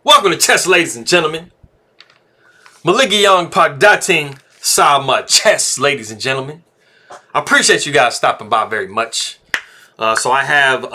Welcome to chess, ladies and gentlemen. Maligyong Pagdating sa my chess, ladies and gentlemen. I appreciate you guys stopping by very much. So I have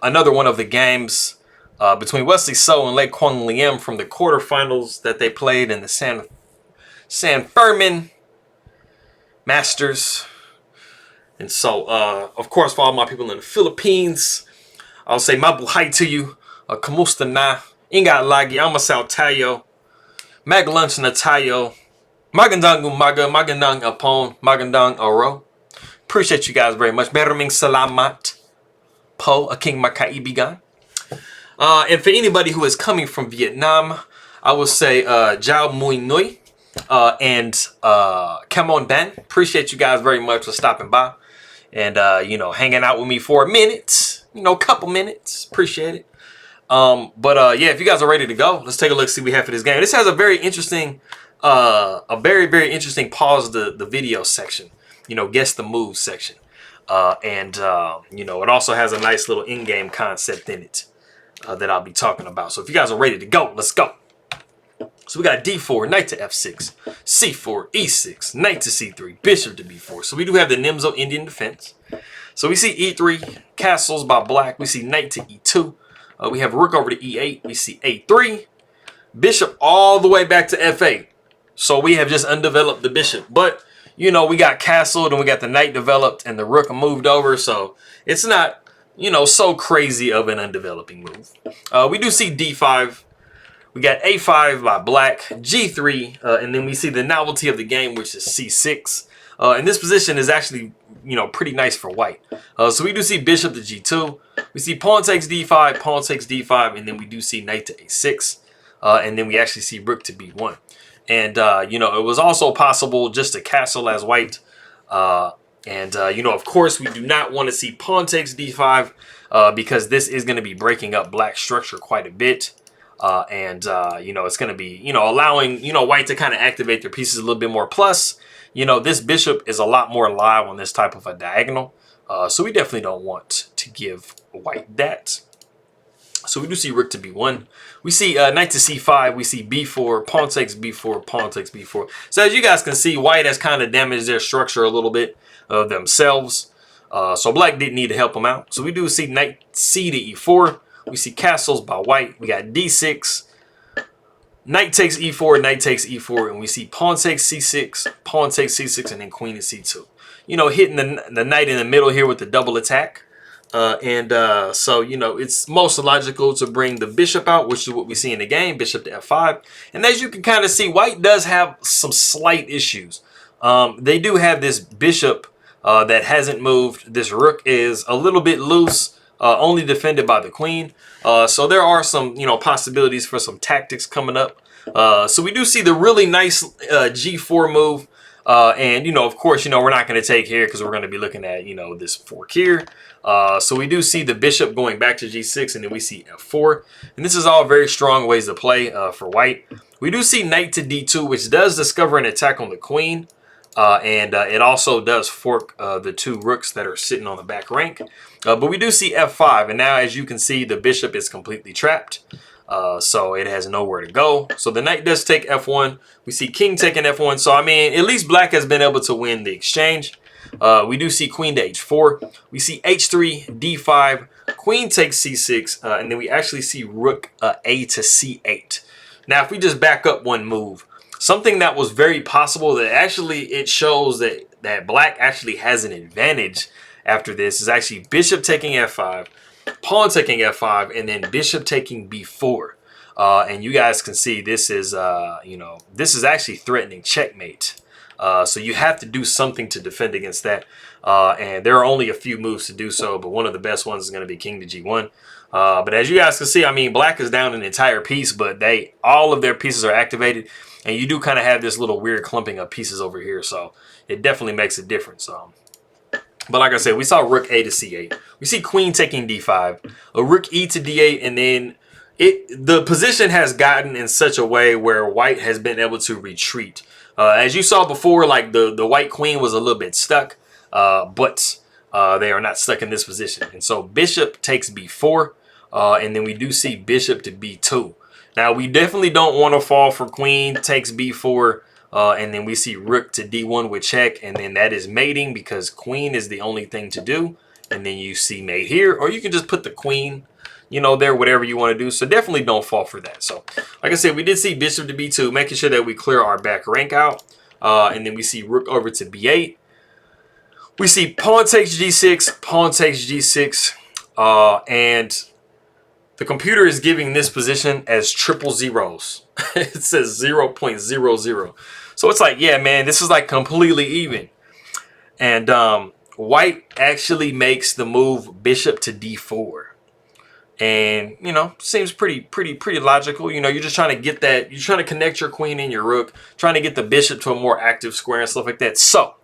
another one of the games between Wesley So and Quang Liêm from the quarterfinals that they played in the San Fermin Masters. And so, of course, for all my people in the Philippines, I'll say mabuhay to you. Kamusta na? Ingat lagi ang masaw tayo. Mag-lunch na tayo. Magandang umaga, magandang apon, magandang araw. Appreciate you guys very much. Maraming salamat po, aking mga kaibigan. And for anybody who is coming from Vietnam, I will say Jao Mui Nui and come on Dan. Appreciate you guys very much for stopping by and you know, hanging out with me for a minute, you know, a couple minutes. Appreciate it. Yeah, if you guys are ready to go, let's take a look, see what we have for this game. This has a very interesting, very interesting pause the video section, you know, guess the move section. You know, it also has a nice little in-game concept in it that I'll be talking about. So if you guys are ready to go, let's go. So we got D4, knight to F6, C4, E6, knight to C3, bishop to B4. So we do have the Nimzo Indian defense. So we see E3, castles by black. We see knight to E2. We have rook over to E8. We see A3. Bishop all the way back to F8. So we have just undeveloped the bishop. But, you know, we got castled and we got the knight developed and the rook moved over. So it's not, you know, so crazy of an undeveloping move. We do see D5. We got A5 by black, G3, and then we see the novelty of the game, which is C6. And this position is actually, you know, pretty nice for white. So we do see bishop to G2. We see pawn takes D5, pawn takes D5, and then we do see knight to A6. And then we actually see rook to B1. And, you know, it was also possible just to castle as white. You know, of course, we do not want to see pawn takes D5 because this is going to be breaking up black structure quite a bit. You know, it's going to be, you know, allowing, you know, white to kind of activate their pieces a little bit more. Plus, you know, this bishop is a lot more alive on this type of a diagonal. So we definitely don't want to give white that. So we do see rook to B1. We see knight to C5. We see B4, pawn takes B4, pawn takes B4. So as you guys can see, white has kind of damaged their structure a little bit of themselves. So black didn't need to help them out. So we do see knight C to E4. We see castles by white. We got D6. Knight takes E4, knight takes E4, and we see pawn takes C6, pawn takes C6, and then queen to C2. You know, hitting the knight in the middle here with the double attack. So, you know, it's most logical to bring the bishop out, which is what we see in the game, bishop to F5. And as you can kind of see, white does have some slight issues. They do have this bishop that hasn't moved. This rook is a little bit loose. Only defended by the queen. So there are some, you know, possibilities for some tactics coming up. So we do see the really nice G4 move. And, you know, of course, you know, we're not going to take here because we're going to be looking at, you know, this fork here. So we do see the bishop going back to G6 and then we see F4. And this is all very strong ways to play for white. We do see knight to D2, which does discover an attack on the queen. It also does fork the two rooks that are sitting on the back rank. But we do see F5, and now as you can see, the bishop is completely trapped. So it has nowhere to go. So the knight does take F1. We see king taking F1. So, I mean, at least black has been able to win the exchange. We do see queen to H4. We see H3, D5, queen takes C6, and then we actually see rook A to C8. Now, if we just back up one move, something that was very possible that actually it shows that black actually has an advantage after this is actually bishop taking F5, pawn taking F5, and then bishop taking B4. And you guys can see this is, you know, this is actually threatening checkmate. So you have to do something to defend against that. And there are only a few moves to do so, but one of the best ones is going to be king to G1. But as you guys can see, I mean, black is down an entire piece, but all of their pieces are activated. And you do kind of have this little weird clumping of pieces over here. So it definitely makes a difference. But like I said, we saw rook A to C8. We see queen taking D5, a rook E to D8, and then the position has gotten in such a way where white has been able to retreat. As you saw before, like the white queen was a little bit stuck, but they are not stuck in this position. And so bishop takes B4, and then we do see bishop to B2. Now, we definitely don't want to fall for queen takes b4, and then we see rook to d1 with check, and then that is mating because queen is the only thing to do. And then you see mate here, or you can just put the queen, you know, there, whatever you want to do. So definitely don't fall for that. So, like I said, we did see bishop to b2, making sure that we clear our back rank out. And then we see rook over to b8. We see pawn takes g6, pawn takes g6, and the computer is giving this position as triple zeros. It says 0.00. So it's like, yeah, man, this is like completely even. And white actually makes the move bishop to d4. And, you know, seems pretty logical. You know, you're just trying to get that, you're trying to connect your queen and your rook, trying to get the bishop to a more active square and stuff like that. So,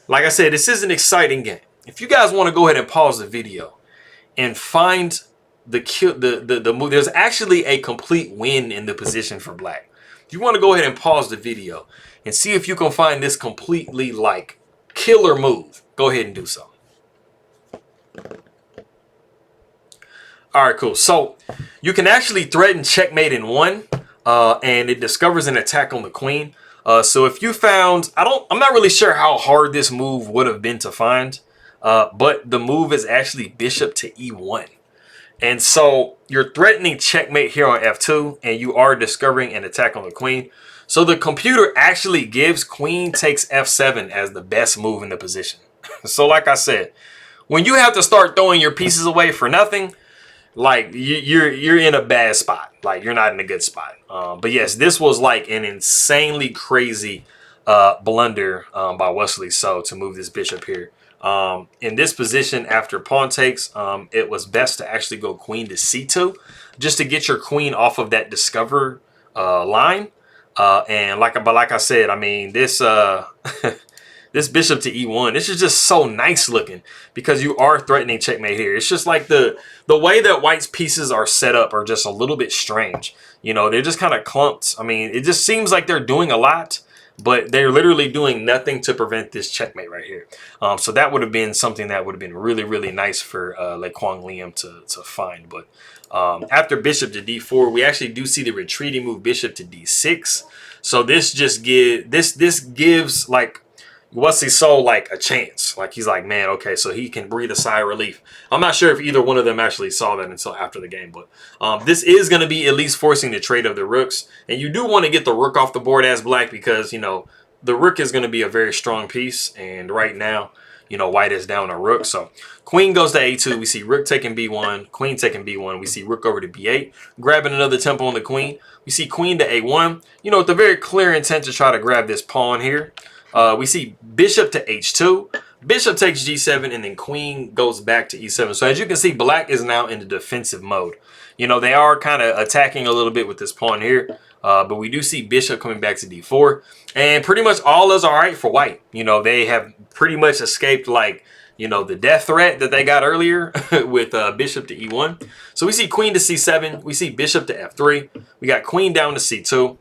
like I said, this is an exciting game. If you guys want to go ahead and pause the video and find the move, there's actually a complete win in the position for black. If you want to go ahead and pause the video and see if you can find this completely like killer move, go ahead and do so. All right, cool. So you can actually threaten checkmate in one, and it discovers an attack on the queen. So if you found, I'm not really sure how hard this move would have been to find, but the move is actually bishop to e1. And so you're threatening checkmate here on f2, and you are discovering an attack on the queen. So the computer actually gives queen takes f7 as the best move in the position. So like I said, when you have to start throwing your pieces away for nothing, like you're in a bad spot. Like you're not in a good spot. But yes, this was like an insanely crazy blunder by Wesley So to move this bishop here. In this position after pawn takes, it was best to actually go queen to c2 just to get your queen off of that discover line. And like I said, I mean, this this bishop to e1, this is just so nice looking because you are threatening checkmate here. It's just like the way that white's pieces are set up are just a little bit strange. You know, they're just kind of clumped. I mean, it just seems like they're doing a lot, but they're literally doing nothing to prevent this checkmate right here. So that would have been something that would have been really nice for like Quang Liêm to find. But after bishop to d4, we actually do see the retreating move bishop to d6. So this just gives like Wesley So like a chance. Like he's like, man, okay, so he can breathe a sigh of relief. I'm not sure if either one of them actually saw that until after the game, but this is going to be at least forcing the trade of the rooks. And you do want to get the rook off the board as black because, you know, the rook is going to be a very strong piece. And right now, you know, white is down a rook. So queen goes to a2. We see rook taking b1, queen taking b1. We see rook over to b8, grabbing another tempo on the queen. We see queen to a1, you know, with a very clear intent to try to grab this pawn here. We see bishop to h2, bishop takes g7, and then queen goes back to e7. So as you can see, black is now in the defensive mode. You know, they are kind of attacking a little bit with this pawn here, but we do see bishop coming back to d4. And pretty much all is all right for white. You know, they have pretty much escaped, like, you know, the death threat that they got earlier with bishop to e1. So we see queen to c7. We see bishop to f3. We got queen down to c2.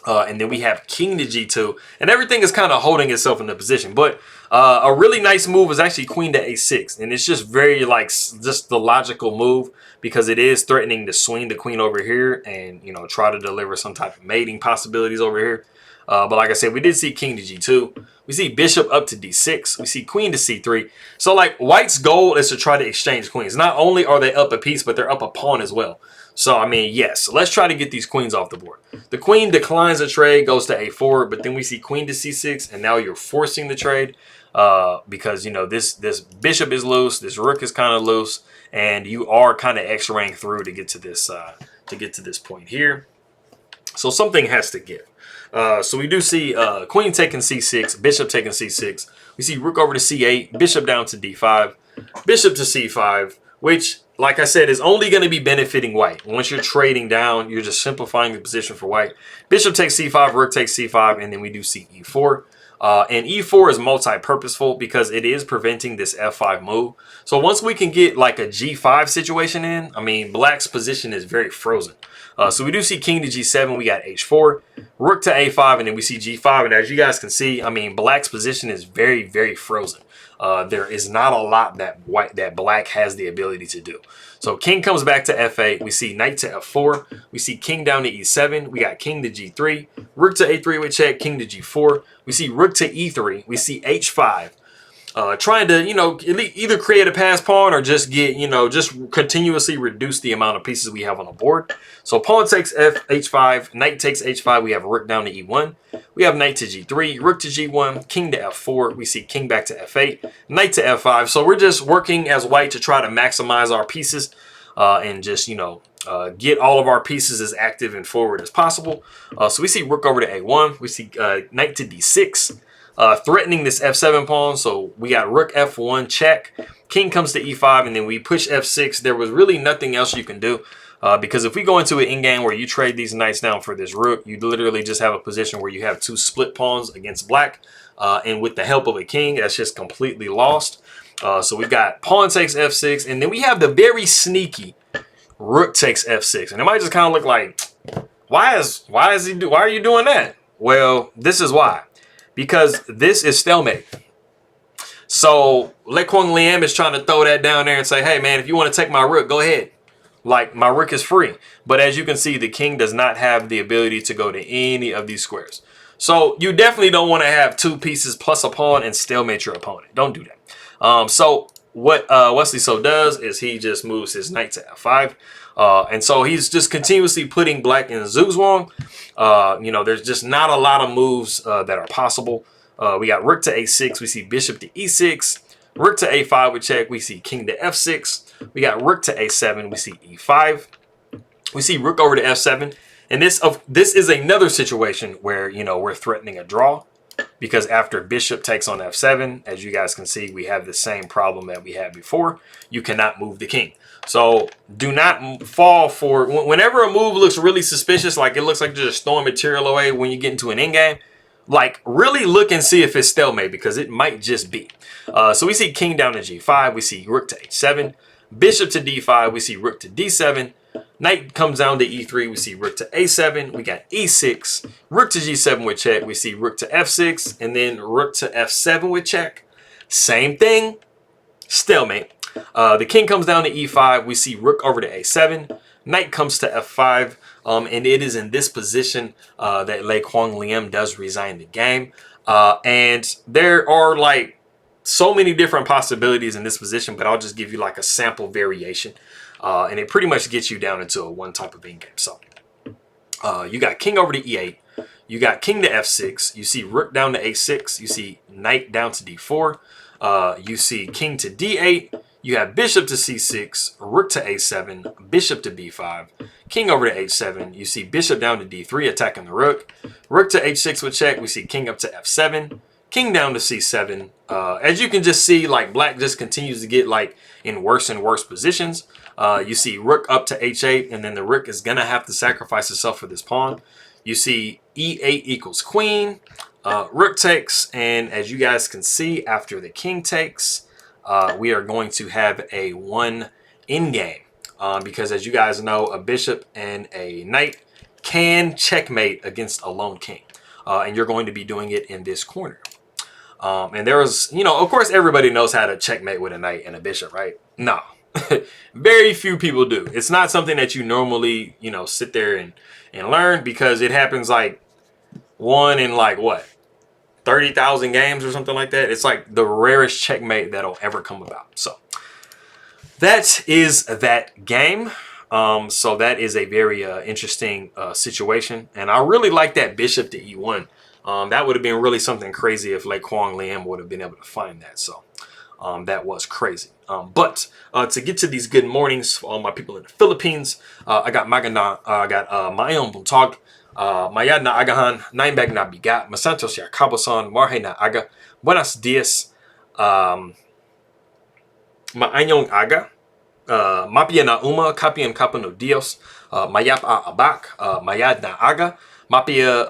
And then we have king to g2, and everything is kind of holding itself in the position. But a really nice move is actually queen to a6, and it's just very like just the logical move because it is threatening to swing the queen over here and, you know, try to deliver some type of mating possibilities over here. But like I said, we did see king to g2. We see bishop up to d6. We see queen to c3. So like white's goal is to try to exchange queens. Not only are they up a piece, but they're up a pawn as well. So, I mean, yes, let's try to get these queens off the board. The queen declines the trade, goes to a4, but then we see queen to c6, and now you're forcing the trade because, you know, this bishop is loose, this rook is kind of loose, and you are kind of x-raying through to get to this point here. So something has to give. So we do see queen taking c6, bishop taking c6. We see rook over to c8, bishop down to d5, bishop to c5, which, like I said, is only going to be benefiting white. Once you're trading down, you're just simplifying the position for white. Bishop takes c5, rook takes c5, and then we do see e4. And e4 is multi-purposeful because it is preventing this f5 move. So once we can get like a g5 situation in, I mean, black's position is very frozen. So we do see king to g7, we got h4, rook to a5, and then we see g5. And as you guys can see, I mean, black's position is very frozen. there is not a lot that black has the ability to do. So king comes back to f8. We see knight to f4. We see king down to e7. We got king to g3. Rook to a3 with check. King to g4. We see rook to e3. We see h5. Trying to, either create a pass pawn or just get, just continuously reduce the amount of pieces we have on the board. So pawn takes h5, knight takes h5. We have rook down to e1. We have knight to g3, rook to g1, king to f4. We see king back to f8, knight to f5. So we're just working as white to try to maximize our pieces and just, get all of our pieces as active and forward as possible. So we see rook over to a1. We see knight to d6. Threatening this f7 pawn. So we got rook f1 check, king comes to e5, and then we push f6. There was really nothing else you can do because if we go into an endgame where you trade these knights down for this rook, you literally just have a position where you have two split pawns against black, and with the help of a king, that's just completely lost. So we've got pawn takes f6, and then we have the very sneaky rook takes f6, and it might just kind of look like, why are you doing that? Well, this is why. Because this is stalemate. So Quang Liêm is trying to throw that down there and say, hey, man, if you want to take my rook, go ahead. Like, my rook is free. But as you can see, the king does not have the ability to go to any of these squares. So you definitely don't want to have two pieces plus a pawn and stalemate your opponent. Don't do that. So what Wesley does is he just moves his knight to f5. And so he's just continuously putting black in zugzwang. There's just not a lot of moves that are possible. We got rook to a6. We see bishop to e6. Rook to a5 with check. We see king to f6. We got rook to a7. We see e5. We see rook over to f7. And this is another situation where, we're threatening a draw. Because after bishop takes on f7, as you guys can see, we have the same problem that we had before. You cannot move the king. So do not fall for, whenever a move looks really suspicious, like it looks like you're just throwing material away when you get into an endgame, like really look and see if it's stalemate, because it might just be. So we see king down to g5. We see rook to h7. Bishop to d5. We see rook to d7. Knight comes down to e3. We see rook to a7. We got e6. Rook to g7 with check. We see rook to f6. And then rook to f7 with check. Same thing. Stalemate. The king comes down to e5. We see rook over to a7. Knight comes to f5. And it is in this position that Quang Liêm does resign the game. And there are like so many different possibilities in this position, but I'll just give you like a sample variation. And it pretty much gets you down into a one type of endgame. So you got king over to e8. You got king to f6. You see rook down to a6. You see knight down to d4. You see king to d8. You have bishop to c6, rook to a7, bishop to b5, king over to h7. You see bishop down to d3, attacking the rook. Rook to h6 with check. We see king up to f7, king down to c7. As you can just see, like black just continues to get like in worse and worse positions. You see rook up to h8, and then the rook is gonna have to sacrifice itself for this pawn. You see e8 equals queen. Rook takes, and as you guys can see, after the king takes, we are going to have a one endgame because, as you guys know, a bishop and a knight can checkmate against a lone king, and you're going to be doing it in this corner. And there was, of course, everybody knows how to checkmate with a knight and a bishop, right? No, very few people do. It's not something that you normally, sit there and learn, because it happens like one in like what? 30,000 games or something like that. It's like the rarest checkmate that'll ever come about. So that is that game. So that is a very interesting situation. And I really like that bishop to e1. That would have been really something crazy if Quang Liêm would have been able to find that. So that was crazy. But to get to these good mornings for all my people in the Philippines, I got Mayong Buntag. Mayad na agahan, nainbag na bigat, masantos ya kaboson, marhay na aga, buenos dias, maanyong aga, mapia na uma, kapian kapano dios, mayap a abak, mayad na aga, mapia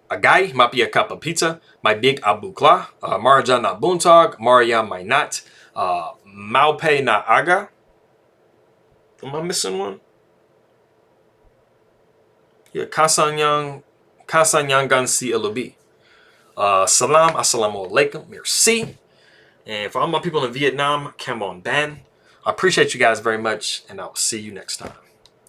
agay, mapia kapa pizza, my big abukla, marajan na buntag, maria my nat, maupe na aga. Am I missing one? Yeah, Kasanyang Gansi Alubi. Salam, assalamu alaikum, merci. And for all my people in Vietnam, come on, ban. I appreciate you guys very much, and I will see you next time.